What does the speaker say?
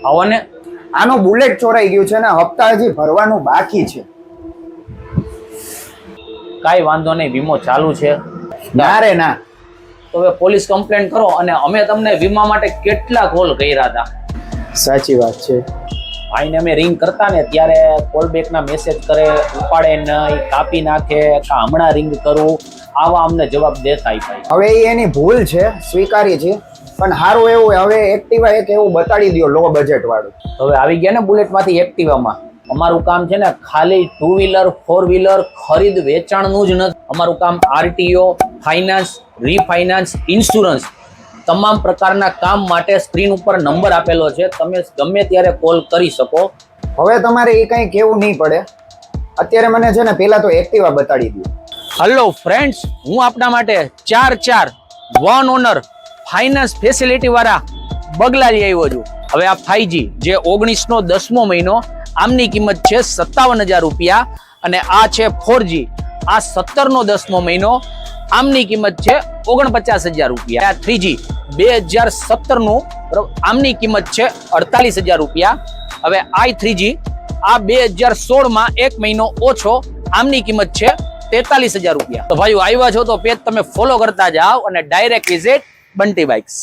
આવો ને, આનો બુલેટ ચોરાઈ ગયું છે ને હપ્તા હજી ભરવાનું બાકી છે. કાંઈ વાંધો નહીં, વીમો ચાલુ છે. ના રે ના. તો હવે પોલીસ કમ્પ્લેન કરો. અને અમે તમને વીમા માટે કેટલા કોલ કર્યા હતા. સાચી વાત છે. ભાઈને અમે રિંગ કરતા ને ત્યારે કોલ બેકના મેસેજ કરે, ઉપાડે નહીં, કાપી નાખે, કે હમણાં રિંગ કરું, આવા અમને જવાબ દેતા ભાઈ. હવે એની ભૂલ છે, સ્વીકારી છે, પણ સારું એવું હવે એક્ટિવા એક એવું બતાડી દો લો બજેટ વાળું. હવે આવી ગયા ને બુલેટમાંથી એક્ટિવામાં. અમારું કામ છે ને ખાલી 2 વ્હીલર 4 વ્હીલર ખરીદ વેચાણનું જ નથી. અમારું કામ આરટીઓ, ફાઇનાન્સ, રીફાઇનાન્સ, ઇન્સ્યોરન્સ, તમામ પ્રકારના કામ માટે સ્ક્રીન ઉપર નંબર આપેલો છે. તમે ગમે ત્યારે કોલ કરી શકો. હવે તમારે એ કંઈ કહેવું નહીં પડે. અત્યારે મને છે ને પેલા તો એક્ટિવા બતાડી દો. હેલો ફ્રેન્ડ્સ, હું આપણા માટે 4x4 1 ઓનર ફાઇનાન્સ ફેસિલિટી વાળા બગલા લઈ આવ્યો છું. હવે આ 5G જે 19નો 10મો મહિનો, આમની કિંમત છે 57,000 રૂપિયા. અને આ છે 4G, આ 17નો 10મો મહિનો, આમની કિંમત છે 49,000 રૂપિયા. આ 3G 2017નું, આમની કિંમત છે 48,000 રૂપિયા. હવે i3G આ 2016માં 1 મહિનો ઓછો, આમની કિંમત છે 43,000 રૂપિયા. તો ભાઈઓ આવ્યા છો તો પેજ તમે ફોલો કરતા જાઓ અને ડાયરેક્ટ વિઝિટ બંટી બાઇક્સ.